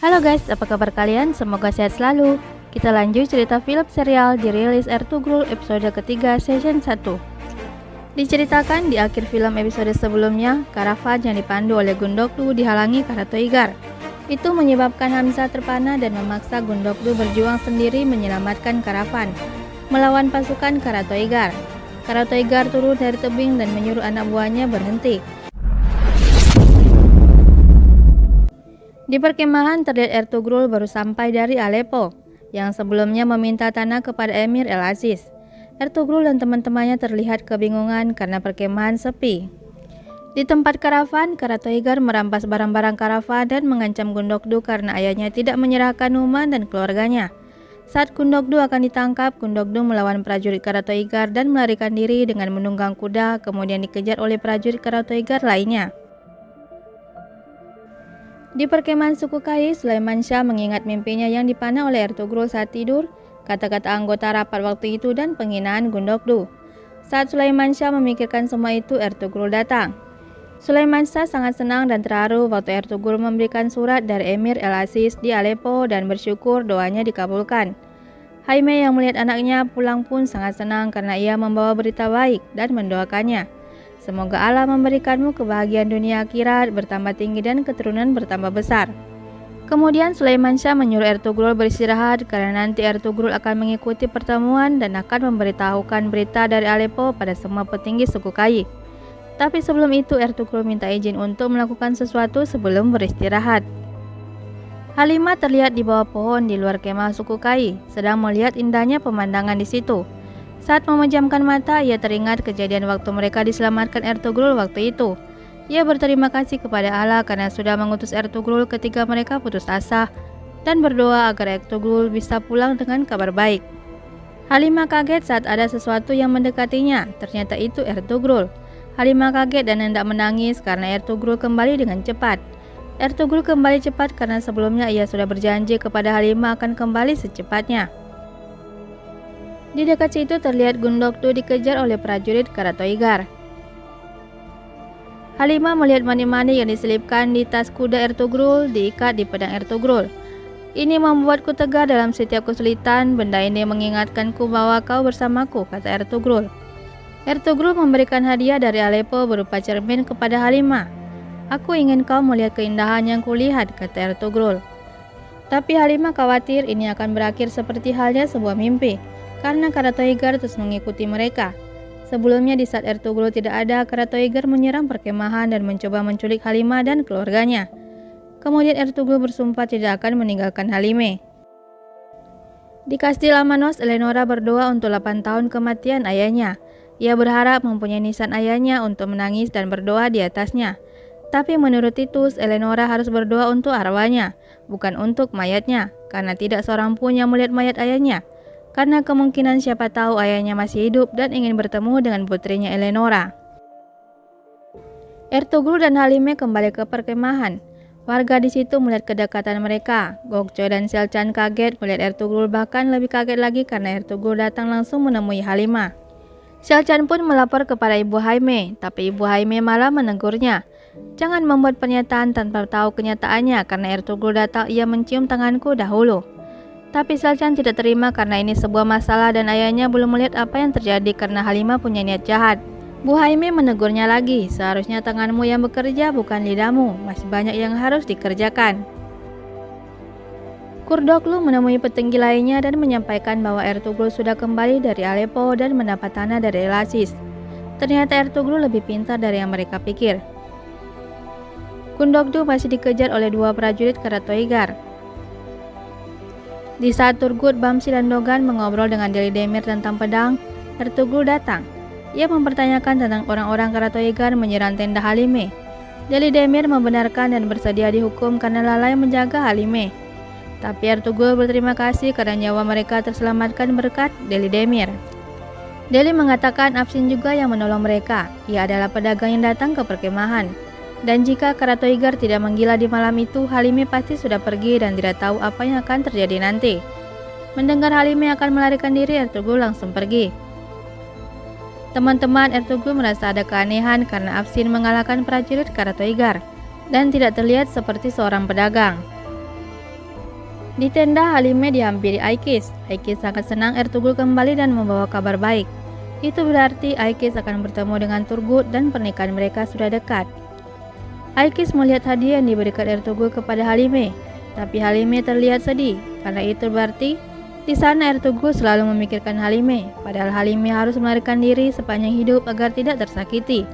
Halo guys, apa kabar kalian? Semoga sehat selalu. Kita lanjut cerita film serial dirilis Ertugrul episode ketiga season 1. Diceritakan di akhir film episode sebelumnya, karavan yang dipandu oleh Gundokdu dihalangi Karatoigar. Itu menyebabkan Hamzah terpana dan memaksa Gundokdu berjuang sendiri menyelamatkan karavan melawan pasukan Karatoigar. Karatoigar turun dari tebing dan menyuruh anak buahnya berhenti. Di perkemahan terlihat Ertugrul baru sampai dari Aleppo, yang sebelumnya meminta tanah kepada Emir El-Aziz. Ertugrul dan teman-temannya terlihat kebingungan karena perkemahan sepi. Di tempat karavan, Karatoigar merampas barang-barang karavan dan mengancam Gundokdu karena ayahnya tidak menyerahkan Numan dan keluarganya. Saat Gundokdu akan ditangkap, Gundokdu melawan prajurit Karatoigar dan melarikan diri dengan menunggang kuda, kemudian dikejar oleh prajurit Karatoigar lainnya. Di perkemahan suku Kai, Sulaiman Shah mengingat mimpinya yang dipanah oleh Ertugrul saat tidur, kata-kata anggota rapat waktu itu dan penghinaan Gundokdu. Saat Sulaiman Shah memikirkan semua itu, Ertugrul datang. Sulaiman Shah sangat senang dan terharu waktu Ertugrul memberikan surat dari Emir El-Aziz di Aleppo dan bersyukur doanya dikabulkan. Jaime yang melihat anaknya pulang pun sangat senang karena ia membawa berita baik dan mendoakannya. Semoga Allah memberikanmu kebahagiaan dunia akhirat bertambah tinggi dan keturunan bertambah besar. Kemudian Sulaiman Shah menyuruh Ertugrul beristirahat karena nanti Ertugrul akan mengikuti pertemuan dan akan memberitahukan berita dari Aleppo pada semua petinggi suku Kai. Tapi sebelum itu Ertugrul minta izin untuk melakukan sesuatu sebelum beristirahat. Halimah terlihat di bawah pohon di luar kemah suku Kai, sedang melihat indahnya pemandangan di situ. Saat memejamkan mata, ia teringat kejadian waktu mereka diselamatkan Ertugrul waktu itu. Ia berterima kasih kepada Allah karena sudah mengutus Ertugrul ketika mereka putus asa dan berdoa agar Ertugrul bisa pulang dengan kabar baik. Halimah kaget saat ada sesuatu yang mendekatinya, ternyata itu Ertugrul. Halimah kaget dan hendak menangis karena Ertugrul kembali dengan cepat. Ertugrul kembali cepat karena sebelumnya ia sudah berjanji kepada Halimah akan kembali secepatnya. Di dekat situ terlihat Gundokdu dikejar oleh prajurit Karatoigar. Halimah melihat mani-mani yang diselipkan di tas kuda Ertugrul diikat di pedang Ertugrul. Ini membuatku tegar dalam setiap kesulitan, benda ini mengingatkanku bahwa kau bersamaku, kata Ertugrul. Ertugrul memberikan hadiah dari Aleppo berupa cermin kepada Halimah. Aku ingin kau melihat keindahan yang kulihat, kata Ertugrul. Tapi Halimah khawatir ini akan berakhir seperti halnya sebuah mimpi, karena Karatoigar terus mengikuti mereka. Sebelumnya di saat Ertugrul tidak ada, Karatoigar menyerang perkemahan dan mencoba menculik Halimah dan keluarganya. Kemudian Ertugrul bersumpah tidak akan meninggalkan Halime. Di Kastil Amanos, Eleonora berdoa untuk 8 tahun kematian ayahnya. Ia berharap mempunyai nisan ayahnya untuk menangis dan berdoa di atasnya. Tapi menurut Titus, Eleonora harus berdoa untuk arwahnya, bukan untuk mayatnya, karena tidak seorang pun yang melihat mayat ayahnya. Karena kemungkinan siapa tahu ayahnya masih hidup dan ingin bertemu dengan putrinya Eleonora. Ertugrul dan Halime kembali ke perkemahan. Warga di situ melihat kedekatan mereka. Gokcho dan Selcan kaget melihat Ertugrul, bahkan lebih kaget lagi karena Ertugrul datang langsung menemui Halimah. Selcan pun melapor kepada Ibu Jaime, tapi Ibu Jaime malah menegurnya. Jangan membuat pernyataan tanpa tahu kenyataannya, karena Ertugrul datang ia mencium tanganku dahulu. Tapi Selcan tidak terima karena ini sebuah masalah dan ayahnya belum melihat apa yang terjadi karena Halimah punya niat jahat. Bu Jaime menegurnya lagi, seharusnya tanganmu yang bekerja bukan lidahmu, masih banyak yang harus dikerjakan. Kurdoklu menemui petinggi lainnya dan menyampaikan bahwa Ertugrul sudah kembali dari Aleppo dan mendapat tanah dari El-Aziz. Ternyata Ertugrul lebih pintar dari yang mereka pikir. Gundokdu masih dikejar oleh 2 prajurit Karatoigar. Di saat Turgut, Bamsi, dan Dogan mengobrol dengan Deli Demir tentang pedang, Ertugrul datang. Ia mempertanyakan tentang orang-orang Karatoigar menyerang tenda Halime. Deli Demir membenarkan dan bersedia dihukum karena lalai menjaga Halime. Tapi Ertugrul berterima kasih karena nyawa mereka terselamatkan berkat Deli Demir. Deli mengatakan Afsin juga yang menolong mereka. Ia adalah pedagang yang datang ke perkemahan. Dan jika Karatoigar tidak menggila di malam itu, Halime pasti sudah pergi dan tidak tahu apa yang akan terjadi nanti. Mendengar Halime akan melarikan diri, Ertugrul langsung pergi. Teman-teman Ertugrul merasa ada keanehan karena Afsin mengalahkan prajurit Karatoigar dan tidak terlihat seperti seorang pedagang. Di tenda, Halime dihampiri Aikis. Aikis sangat senang Ertugrul kembali dan membawa kabar baik. Itu berarti Aikis akan bertemu dengan Turgut dan pernikahan mereka sudah dekat. Aikis melihat hadiah yang diberikan Ertugrul kepada Halime, tapi Halime terlihat sedih. Karena itu berarti di sana Ertugrul selalu memikirkan Halime, padahal Halime harus melarikan diri sepanjang hidup agar tidak tersakiti.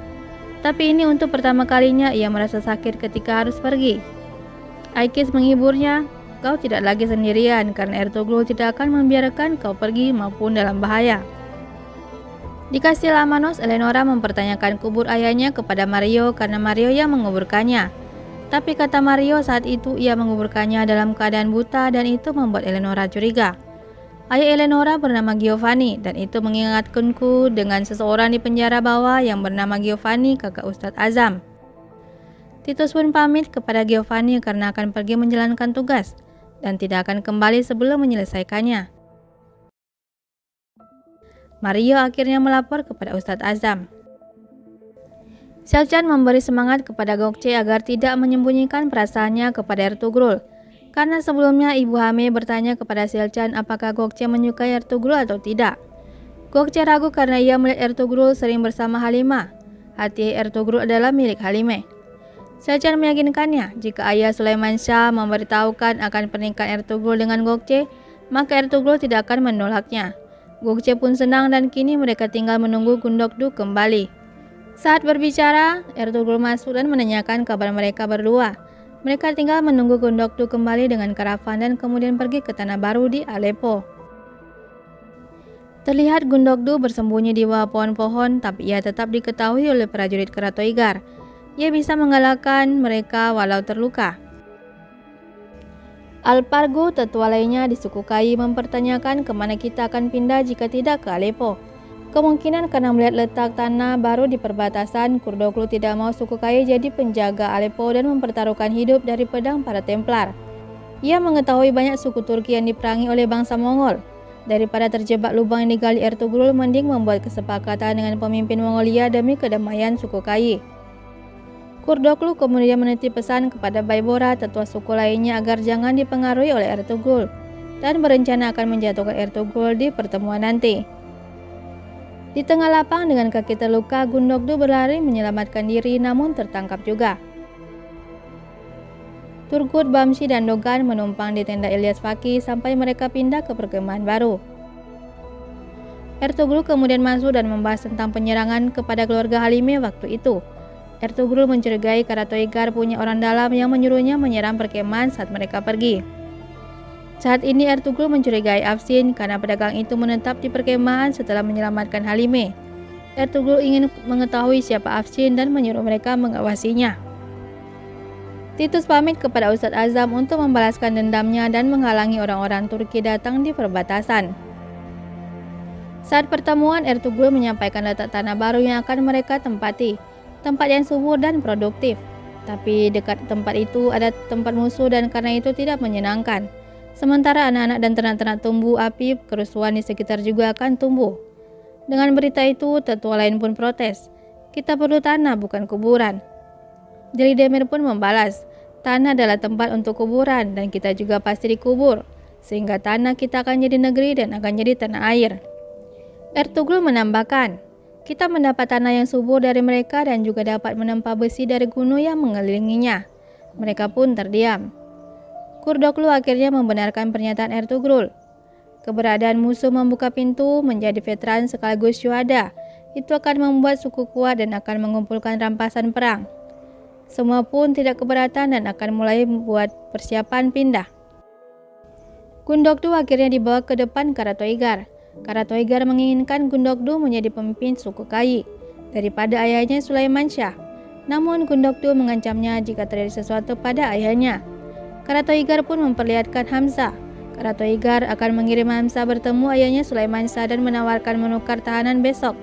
Tapi ini untuk pertama kalinya ia merasa sakit ketika harus pergi. Aikis menghiburnya, "Kau tidak lagi sendirian karena Ertugrul tidak akan membiarkan kau pergi maupun dalam bahaya." Di Kastil Lamanos, Eleonora mempertanyakan kubur ayahnya kepada Mario karena Mario yang menguburkannya. Tapi kata Mario saat itu ia menguburkannya dalam keadaan buta dan itu membuat Eleonora curiga. Ayah Eleonora bernama Giovanni dan itu mengingatkanku dengan seseorang di penjara bawah yang bernama Giovanni, kakak Ustadz Azam. Titus pun pamit kepada Giovanni karena akan pergi menjalankan tugas dan tidak akan kembali sebelum menyelesaikannya. Mario akhirnya melapor kepada Ustadz Azam. Selcan memberi semangat kepada Gokce agar tidak menyembunyikan perasaannya kepada Ertugrul. Karena sebelumnya Ibu Hame bertanya kepada Selcan apakah Gokce menyukai Ertugrul atau tidak. Gokce ragu karena ia melihat Ertugrul sering bersama Halimah. Hati Ertugrul adalah milik Halime. Selcan meyakinkannya jika ayah Sulaiman Shah memberitahukan akan pernikahan Ertugrul dengan Gokce, maka Ertugrul tidak akan menolaknya. Gokce pun senang dan kini mereka tinggal menunggu Gundokdu kembali. Saat berbicara, Ertugrul masuk dan menanyakan kabar mereka berdua. Mereka tinggal menunggu Gundokdu kembali dengan karavan dan kemudian pergi ke tanah baru di Aleppo. Terlihat Gundokdu bersembunyi di bawah pohon-pohon, tapi ia tetap diketahui oleh prajurit Karatoigar. Ia bisa mengalahkan mereka walau terluka. Alpargo, tetua lainnya di suku Kai, mempertanyakan kemana kita akan pindah jika tidak ke Aleppo. Kemungkinan karena melihat letak tanah baru di perbatasan, Kurdoklu tidak mau suku Kai jadi penjaga Aleppo dan mempertaruhkan hidup dari pedang para Templar. Ia mengetahui banyak suku Turki yang diperangi oleh bangsa Mongol. Daripada terjebak lubang yang digali Ertugrul, mending membuat kesepakatan dengan pemimpin Mongolia demi kedamaian suku Kai. Kurdoklu kemudian menitip pesan kepada Baibora, tetua suku lainnya, agar jangan dipengaruhi oleh Ertugrul dan berencana akan menjatuhkan Ertugrul di pertemuan nanti. Di tengah lapang dengan kaki terluka, Gundokdu berlari menyelamatkan diri namun tertangkap juga. Turgut, Bamsi, dan Dogan menumpang di tenda Ilyas Faki sampai mereka pindah ke perkemahan baru. Ertugrul kemudian masuk dan membahas tentang penyerangan kepada keluarga Halime waktu itu. Ertugrul mencurigai Karatoigar punya orang dalam yang menyuruhnya menyerang perkemahan saat mereka pergi. Saat ini Ertugrul mencurigai Afsin karena pedagang itu menetap di perkemahan setelah menyelamatkan Halime. Ertugrul ingin mengetahui siapa Afsin dan menyuruh mereka mengawasinya. Titus pamit kepada Ustadz Azam untuk membalaskan dendamnya dan menghalangi orang-orang Turki datang di perbatasan. Saat pertemuan, Ertugrul menyampaikan letak tanah baru yang akan mereka tempati, tempat yang subur dan produktif. Tapi dekat tempat itu ada tempat musuh dan karena itu tidak menyenangkan. Sementara anak-anak dan ternak-ternak tumbuh api, kerusuhan di sekitar juga akan tumbuh. Dengan berita itu, tetua lain pun protes. "Kita perlu tanah, bukan kuburan." Jeli Demir pun membalas, "Tanah adalah tempat untuk kuburan dan kita juga pasti dikubur. Sehingga tanah kita akan jadi negeri dan akan jadi tanah air." Ertugrul menambahkan, "Kita mendapat tanah yang subur dari mereka dan juga dapat menempa besi dari gunung yang mengelilinginya." Mereka pun terdiam. Kurdoklu akhirnya membenarkan pernyataan Ertugrul. Keberadaan musuh membuka pintu menjadi veteran sekaligus syuhada. Itu akan membuat suku kuat dan akan mengumpulkan rampasan perang. Semua pun tidak keberatan dan akan mulai membuat persiapan pindah. Gundokdu akhirnya dibawa ke depan Karatoigar. Karatoigar menginginkan Gundokdu menjadi pemimpin suku Kai daripada ayahnya Sulaiman Shah. Namun Gundokdu mengancamnya jika terjadi sesuatu pada ayahnya. Karatoigar pun memperlihatkan Hamzah. Karatoigar akan mengirim Hamzah bertemu ayahnya Sulaiman Shah dan menawarkan menukar tahanan besok.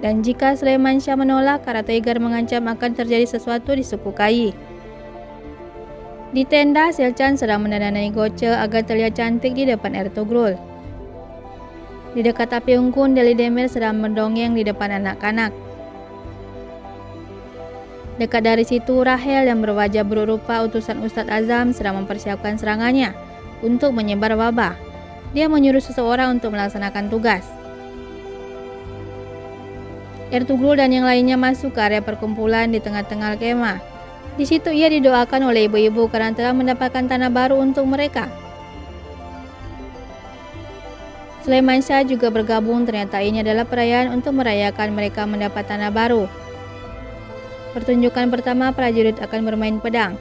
Dan jika Sulaiman Shah menolak, Karatoigar mengancam akan terjadi sesuatu di suku Kai. Di tenda, Selcan sedang mendanai Gokce agar terlihat cantik di depan Ertugrul. Di dekat api unggun, Jeli Demir sedang mendongeng di depan anak-anak. Dekat dari situ, Rahel yang berwajah berupa utusan Ustadz Azam sedang mempersiapkan serangannya. untuk menyebar wabah. Dia menyuruh seseorang untuk melaksanakan tugas. Ertugrul dan yang lainnya masuk ke area perkumpulan di tengah-tengah kemah. Di situ ia didoakan oleh ibu-ibu karena telah mendapatkan tanah baru untuk mereka. Sulaiman juga bergabung, ternyata ini adalah perayaan untuk merayakan mereka mendapat tanah baru. Pertunjukan pertama, prajurit akan bermain pedang.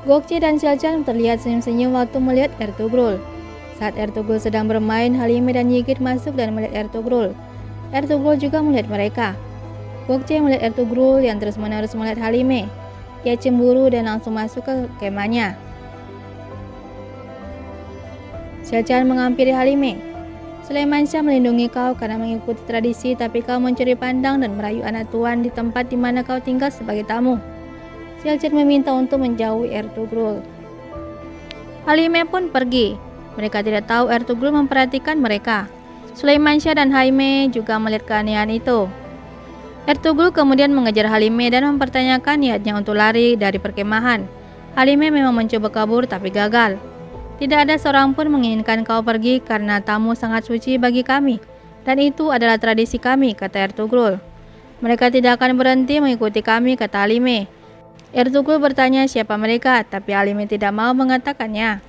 Gokce dan Selcan terlihat senyum-senyum waktu melihat Ertugrul. Saat Ertugrul sedang bermain, Halime dan Yigit masuk dan melihat Ertugrul. Ertugrul juga melihat mereka. Gokce melihat Ertugrul yang terus-menerus melihat Halime. Ia cemburu dan langsung masuk ke kemahnya. Selcan menghampiri Halime. Sulaimansyah melindungi kau karena mengikuti tradisi, tapi kau mencuri pandang dan merayu anak tuan di tempat di mana kau tinggal sebagai tamu. Selcan meminta untuk menjauhi Ertugrul. Halime pun pergi. Mereka tidak tahu Ertugrul memperhatikan mereka. Sulaimansyah dan Halime juga melihat keanehan itu. Ertugrul kemudian mengejar Halime dan mempertanyakan niatnya untuk lari dari perkemahan. Halime memang mencoba kabur tapi gagal. Tidak ada seorang pun menginginkan kau pergi karena tamu sangat suci bagi kami. Dan itu adalah tradisi kami, kata Ertugrul. Mereka tidak akan berhenti mengikuti kami, kata Halime. Ertugrul bertanya siapa mereka, tapi Halime tidak mau mengatakannya.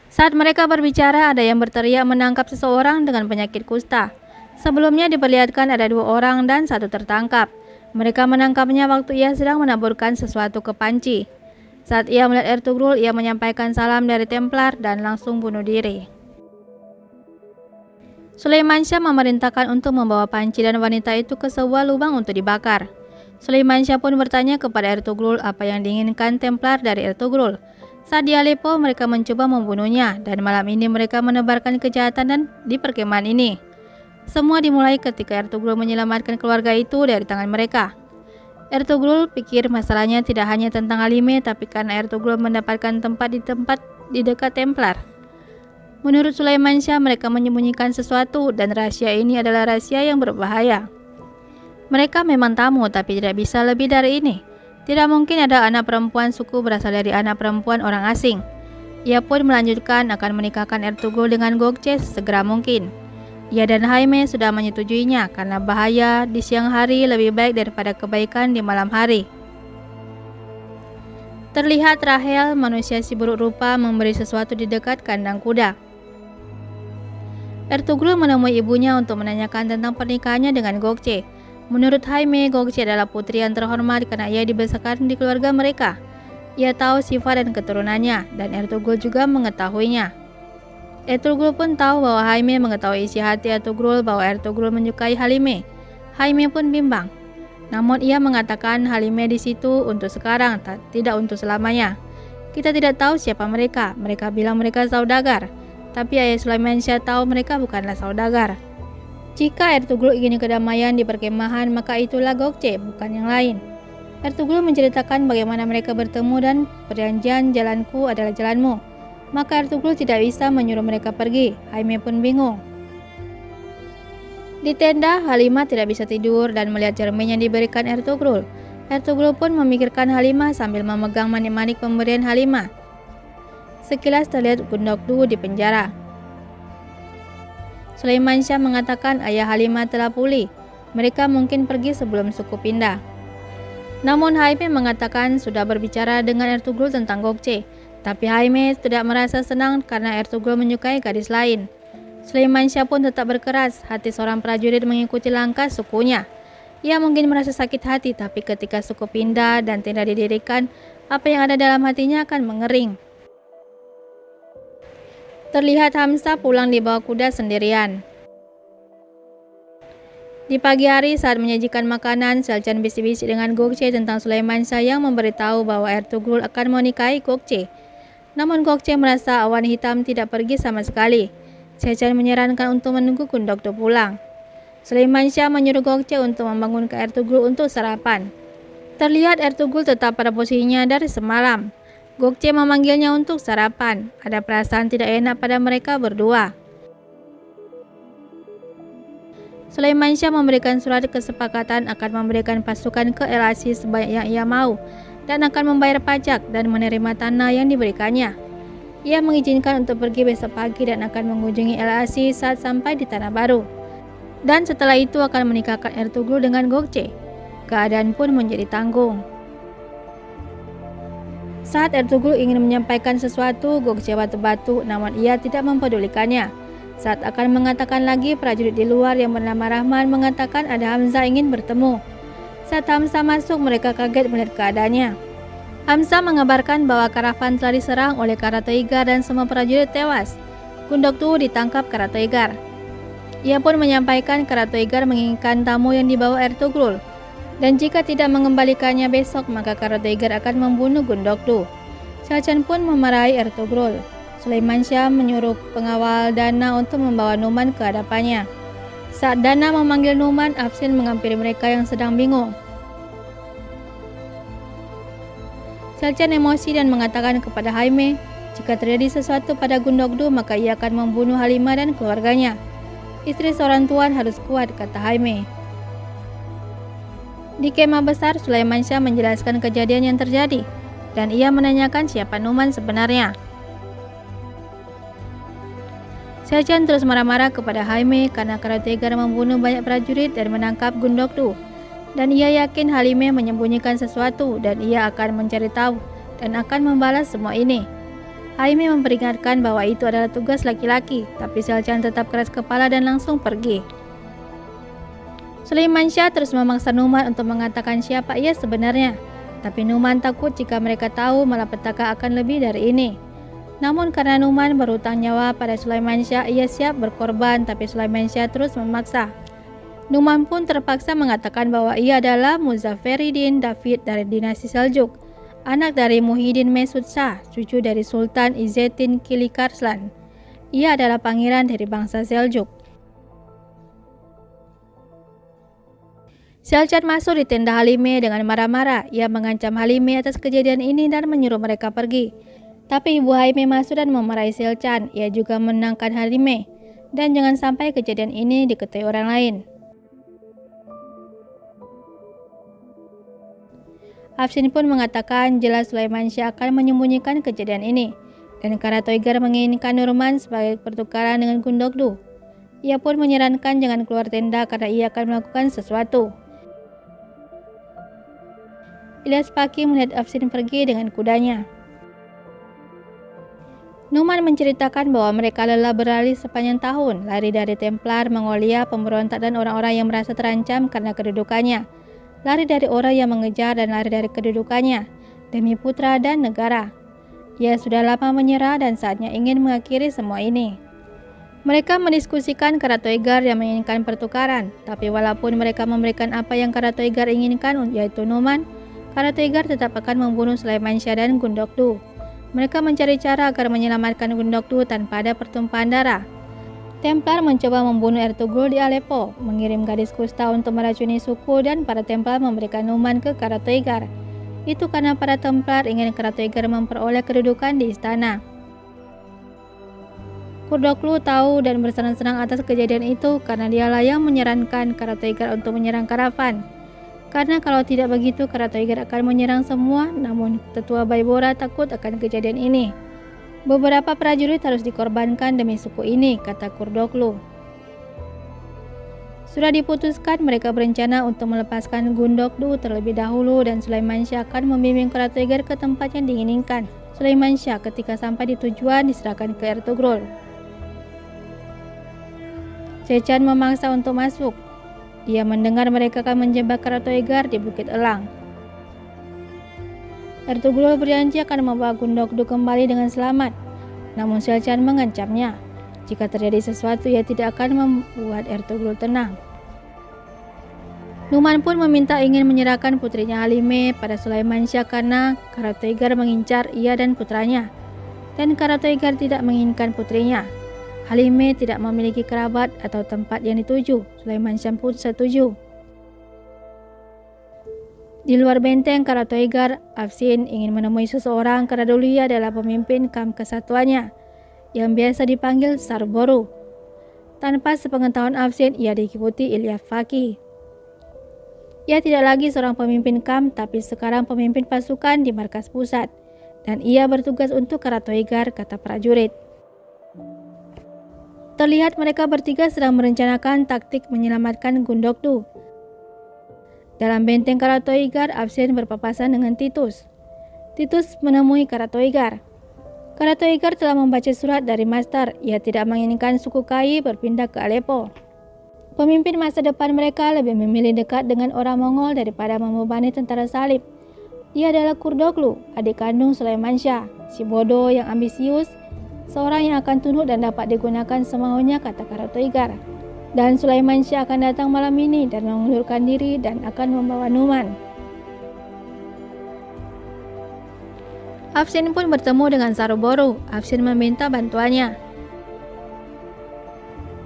Saat mereka berbicara, ada yang berteriak menangkap seseorang dengan penyakit kusta. Sebelumnya diperlihatkan ada 2 orang dan 1 tertangkap. Mereka menangkapnya waktu ia sedang menaburkan sesuatu ke panci. Saat ia melihat Ertugrul, ia menyampaikan salam dari Templar dan langsung bunuh diri. Sulaimansyah memerintahkan untuk membawa panci dan wanita itu ke sebuah lubang untuk dibakar. Sulaimansyah pun bertanya kepada Ertugrul apa yang diinginkan Templar dari Ertugrul. Saat di Aleppo, mereka mencoba membunuhnya, dan malam ini mereka menebarkan kejahatan dan di perkemahan ini. Semua dimulai ketika Ertugrul menyelamatkan keluarga itu dari tangan mereka. Ertugrul pikir masalahnya tidak hanya tentang Halime, tapi karena Ertugrul mendapatkan tempat di dekat Templar. Menurut Sulaimansyah, mereka menyembunyikan sesuatu dan rahasia ini adalah rahasia yang berbahaya. Mereka memang tamu, tapi tidak bisa lebih dari ini. Tidak mungkin ada anak perempuan suku berasal dari anak perempuan orang asing. Ia pun melanjutkan akan menikahkan Ertugrul dengan Gokce segera mungkin. Ia dan Halime sudah menyetujuinya karena bahaya di siang hari lebih baik daripada kebaikan di malam hari. Terlihat Rahel, manusia si buruk rupa, memberi sesuatu di dekat kandang kuda. Ertugrul menemui ibunya untuk menanyakan tentang pernikahannya dengan Gokce. Menurut Halime, Gokce adalah putri yang terhormat karena ia dibesarkan di keluarga mereka. Ia tahu sifat dan keturunannya, dan Ertugrul juga mengetahuinya. Ertugrul pun tahu bahwa Halime mengetahui isi hati Ertugrul bahwa Ertugrul menyukai Halime. Halime pun bimbang. Namun ia mengatakan Halime di situ untuk sekarang, tidak untuk selamanya. Kita tidak tahu siapa mereka. Mereka bilang mereka saudagar. Tapi ayah Sulaimansyah tahu mereka bukanlah saudagar. Jika Ertugrul ingin kedamaian di perkemahan, maka itulah Gokce, bukan yang lain. Ertugrul menceritakan bagaimana mereka bertemu dan perjanjian jalanku adalah jalanmu. Maka Ertugrul tidak bisa menyuruh mereka pergi. Halime pun bingung. Di tenda, Halimah tidak bisa tidur dan melihat cermin yang diberikan Ertugrul. Ertugrul pun memikirkan Halimah sambil memegang manik-manik pemberian Halimah. Sekilas terlihat Gundokdu di penjara. Sulaimansyah mengatakan ayah Halimah telah pulih. Mereka mungkin pergi sebelum suku pindah. Namun Halime mengatakan sudah berbicara dengan Ertugrul tentang Gokce. Tapi Halime tidak merasa senang karena Ertugrul menyukai gadis lain. Sulaimansyah pun tetap berkeras hati seorang prajurit mengikuti langkah sukunya. Ia mungkin merasa sakit hati, tapi ketika suku pindah dan tenda didirikan, apa yang ada dalam hatinya akan mengering. Terlihat Hamzah pulang di bawah kuda sendirian. Di pagi hari saat menyajikan makanan, Selcan bisik-bisik dengan Gokce tentang Sulaimansyah yang memberitahu bahwa Ertugrul akan menikahi Gokce. Namun Gokce merasa awan hitam tidak pergi sama sekali. Selcan menyarankan untuk menunggu Gundokdu pulang. Sulaimansyah menyuruh Gokce untuk membangunkan Ertugrul untuk sarapan. Terlihat Ertugrul tetap pada posisinya dari semalam. Gokce memanggilnya untuk sarapan. Ada perasaan tidak enak pada mereka berdua. Sulaiman Syah memberikan surat kesepakatan akan memberikan pasukan ke LAC sebanyak yang ia mau dan akan membayar pajak dan menerima tanah yang diberikannya. Ia mengizinkan untuk pergi besok pagi dan akan mengunjungi LAC saat sampai di Tanah Baru. Dan setelah itu akan menikahkan Ertugrul dengan Gökçe. Keadaan pun menjadi tanggung. Saat Ertugrul ingin menyampaikan sesuatu, Gökçe batu-batu, namun ia tidak mempedulikannya. Saat akan mengatakan lagi, prajurit di luar yang bernama Rahman mengatakan ada Hamzah ingin bertemu. Saat Hamzah masuk, mereka kaget melihat keadaannya. Hamzah mengabarkan bahwa karavan telah diserang oleh Karatoigar dan semua prajurit tewas. Gundokdu ditangkap Karatoigar. Ia pun menyampaikan Karatoigar menginginkan tamu yang dibawa Ertugrul, dan jika tidak mengembalikannya besok, maka Karatoigar akan membunuh Gundokdu. Selcan pun memarahi Ertugrul. Sulaiman Syah menyuruh pengawal Dana untuk membawa Numan ke hadapannya. Saat Dana memanggil Numan, Afsin menghampiri mereka yang sedang bingung. Selcan emosi dan mengatakan kepada Jaime, jika terjadi sesuatu pada Gundokdu, maka ia akan membunuh Halimah dan keluarganya. Istri seorang tuan harus kuat, kata Jaime. Di kemah besar, Sulaiman Syah menjelaskan kejadian yang terjadi, dan ia menanyakan siapa Numan sebenarnya. Selcan terus marah-marah kepada Jaime karena Karatoigar membunuh banyak prajurit dan menangkap Gundokdu. Dan ia yakin Halimah menyembunyikan sesuatu dan ia akan mencari tahu dan akan membalas semua ini. Jaime memperingatkan bahwa itu adalah tugas laki-laki, tapi Selcan tetap keras kepala dan langsung pergi. Sulaiman Syah terus memaksa Numan untuk mengatakan siapa ia sebenarnya, tapi Numan takut jika mereka tahu malapetaka akan lebih dari ini. Namun karena Numan berhutang nyawa pada Sulaiman Syah, ia siap berkorban, tapi Sulaiman Syah terus memaksa. Numan pun terpaksa mengatakan bahwa ia adalah Muzafferidin David dari dinasti Seljuk, anak dari Muhyiddin Mesud Shah, cucu dari Sultan Izzettin Kilikarslan. Ia adalah pangeran dari bangsa Seljuk. Selcan masuk di tenda Halimah dengan marah-marah. Ia mengancam Halimah atas kejadian ini dan menyuruh mereka pergi. Tapi ibu Jaime masuk dan memarahi Selcan. Ia juga menenangkan Halimah, dan jangan sampai kejadian ini diketahui orang lain. Afsin pun mengatakan jelas Sulaiman Syah akan menyembunyikan kejadian ini, dan Karatoigar menginginkan Numan sebagai pertukaran dengan Gundokdu. Ia pun menyarankan jangan keluar tenda karena ia akan melakukan sesuatu. Ilyas Paki melihat Afsin pergi dengan kudanya. Numan menceritakan bahwa mereka lelah berlari sepanjang tahun, lari dari Templar, Mongolia, pemberontak dan orang-orang yang merasa terancam karena kedudukannya. Lari dari orang yang mengejar dan lari dari kedudukannya, demi putra dan negara. Ia sudah lama menyerah dan saatnya ingin mengakhiri semua ini. Mereka mendiskusikan Karatoigar yang menginginkan pertukaran, tapi walaupun mereka memberikan apa yang Karatoigar inginkan, yaitu Numan, Karatoigar tetap akan membunuh Sulaiman Syah dan Gundokdu. Mereka mencari cara agar menyelamatkan Gundokdu tanpa ada pertumpahan darah. Templar mencoba membunuh Ertugrul di Aleppo, mengirim gadis kusta untuk meracuni suku, dan para Templar memberikan Numan ke Karatoigar. Itu karena para Templar ingin Karatoigar memperoleh kedudukan di istana. Kurdoklu tahu dan bersenang-senang atas kejadian itu karena dialah yang menyarankan Karatoigar untuk menyerang karavan. Karena kalau tidak begitu, Karatoigar akan menyerang semua, namun tetua Baibora takut akan kejadian ini. Beberapa prajurit harus dikorbankan demi suku ini, kata Kurdoklu. Sudah diputuskan mereka berencana untuk melepaskan Gundokdu terlebih dahulu dan Sulaiman Syah akan membimbing Karatoigar ke tempat yang diinginkan. Sulaiman Syah ketika sampai di tujuan diserahkan ke Ertugrul. Selcan memaksa untuk masuk. Ia mendengar mereka akan menjebak Karatoigar di Bukit Elang. Ertugrul berjanji akan membawa Gundokdu kembali dengan selamat. Namun Selcan mengancamnya. Jika terjadi sesuatu, ia tidak akan membuat Ertugrul tenang. Numan pun meminta ingin menyerahkan putrinya Halimah pada Sulaiman Syah karena Karatoigar mengincar ia dan putranya. Dan Karatoigar tidak menginginkan putrinya. Halimah tidak memiliki kerabat atau tempat yang dituju. Sulaiman Syah pun setuju. Di luar benteng Karatoigar, Afsin ingin menemui seseorang karena dulu ia adalah pemimpin kamp kesatuannya, yang biasa dipanggil Sarboru. Tanpa sepengetahuan Afsin, ia diikuti Ilyas Fakih. Ia tidak lagi seorang pemimpin KAM, tapi sekarang pemimpin pasukan di markas pusat, dan ia bertugas untuk Karatoigar, kata prajurit. Terlihat mereka bertiga sedang merencanakan taktik menyelamatkan Gundokdu. Dalam benteng Karatoigar, Afsin berpapasan dengan Titus. Titus menemui Karatoigar. Karatoigar telah membaca surat dari Master. Ia tidak menginginkan suku Kai berpindah ke Aleppo. Pemimpin masa depan mereka lebih memilih dekat dengan orang Mongol daripada membebani tentara salib. Dia adalah Kurdoglu, adik kandung Sulaiman Shah, si bodoh yang ambisius, seorang yang akan tunduk dan dapat digunakan semaunya, kata Karatoigar. Dan Sulaiman Shah akan datang malam ini dan mengundurkan diri dan akan membawa Numan. Afsin pun bertemu dengan Saruboru. Afsin meminta bantuannya.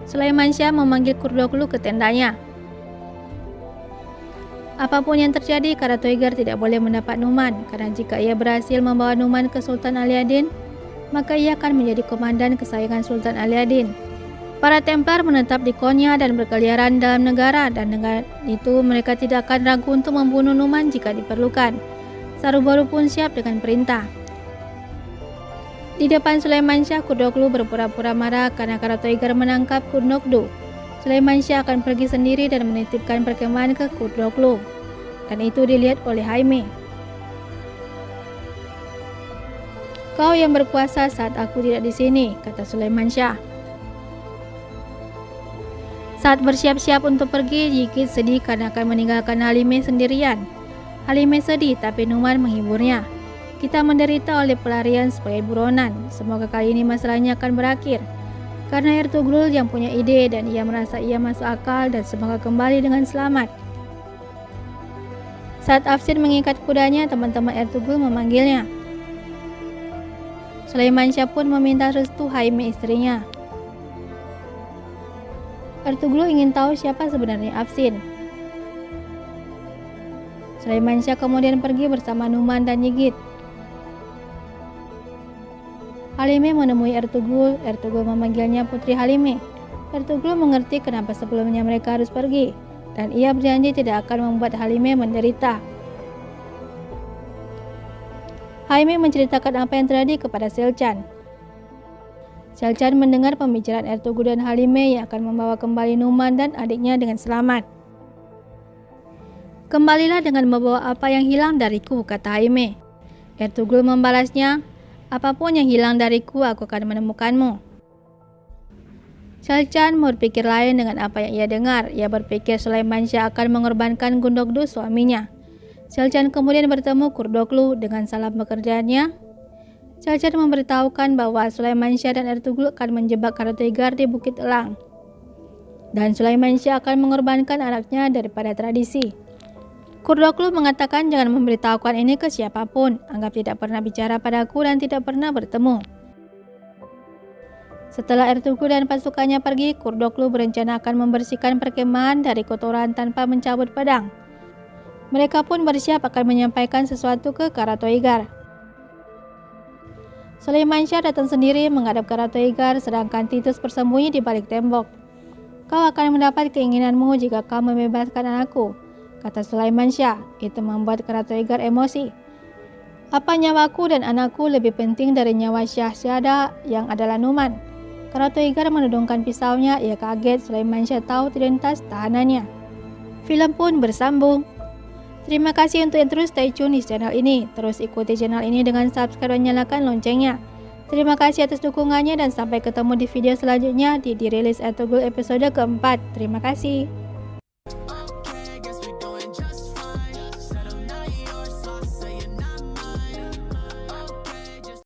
Sulaiman Shah memanggil Kurdoglu ke tendanya. Apapun yang terjadi, Karatoigar tidak boleh mendapat Numan, karena jika ia berhasil membawa Numan ke Sultan Aliadin, maka ia akan menjadi komandan kesayangan Sultan Aliadin. Para Templar menetap di Konya dan berkeliaran dalam negara, dan dengan itu mereka tidak akan ragu untuk membunuh Numan jika diperlukan. Saruboru pun siap dengan perintah. Di depan Sulaiman Shah, Kurdoglu berpura-pura marah karena Karatoigar menangkap Gundokdu. Sulaiman Shah akan pergi sendiri dan menitipkan perkemahan ke Kurdoglu, dan itu dilihat oleh Jaime. Kau yang berkuasa saat aku tidak di sini, kata Sulaiman Shah. Saat bersiap-siap untuk pergi, Yigit sedih karena akan meninggalkan Halime sendirian. Halime sedih, tapi Numan menghiburnya. Kita menderita oleh pelarian sebagai buronan. Semoga kali ini masalahnya akan berakhir. Karena Ertugrul yang punya ide dan ia merasa ia masuk akal dan semoga kembali dengan selamat. Saat Afsin mengikat kudanya, teman-teman Ertugrul memanggilnya. Sulaiman Shah pun meminta restu Jaime istrinya. Ertugrul ingin tahu siapa sebenarnya Afsin. Sulaiman Shah kemudian pergi bersama Numan dan Yigit. Halime menemui Ertugrul. Ertugrul memanggilnya Putri Halime. Ertugrul mengerti kenapa sebelumnya mereka harus pergi, dan ia berjanji tidak akan membuat Halime menderita. Jaime menceritakan apa yang terjadi kepada Selcan. Selcan mendengar pembicaraan Ertugrul dan Halime yang akan membawa kembali Numan dan adiknya dengan selamat. Kembalilah dengan membawa apa yang hilang dariku, kata Jaime. Ertugrul membalasnya, apapun yang hilang dariku, aku akan menemukanmu. Selcan berpikir lain dengan apa yang ia dengar. Ia berpikir Sulaiman Shah akan mengorbankan Gundokdu suaminya. Selcan kemudian bertemu Kurdoglu dengan salam pekerjaannya. Selcan memberitahukan bahwa Sulaiman Shah dan Ertugrul akan menjebak Karatoigar di Bukit Elang. Dan Sulaiman Shah akan mengorbankan anaknya daripada tradisi. Kurdoglu mengatakan jangan memberitahukan ini ke siapapun, anggap tidak pernah bicara padaku dan tidak pernah bertemu. Setelah Ertugrul dan pasukannya pergi, Kurdoglu berencana akan membersihkan perkemahan dari kotoran tanpa mencabut pedang. Mereka pun bersiap akan menyampaikan sesuatu ke Karatoigar. Sulaiman Shah datang sendiri menghadap Karatoigar, sedangkan Titus bersembunyi di balik tembok. Kau akan mendapat keinginanmu jika kau membebaskan anakku, kata Sulaiman Shah. Itu membuat Karatoigar emosi. Apa nyawaku dan anakku lebih penting dari nyawa Syahzada yang adalah Numan? Karatoigar menodongkan pisaunya. Ia kaget Sulaiman Shah tahu identitas tahanannya. Film pun bersambung. Terima kasih untuk yang terus stay tune di channel ini. Terus ikuti channel ini dengan subscribe dan nyalakan loncengnya. Terima kasih atas dukungannya dan sampai ketemu di video selanjutnya di Dirilis Ertugrul episode keempat. Terima kasih.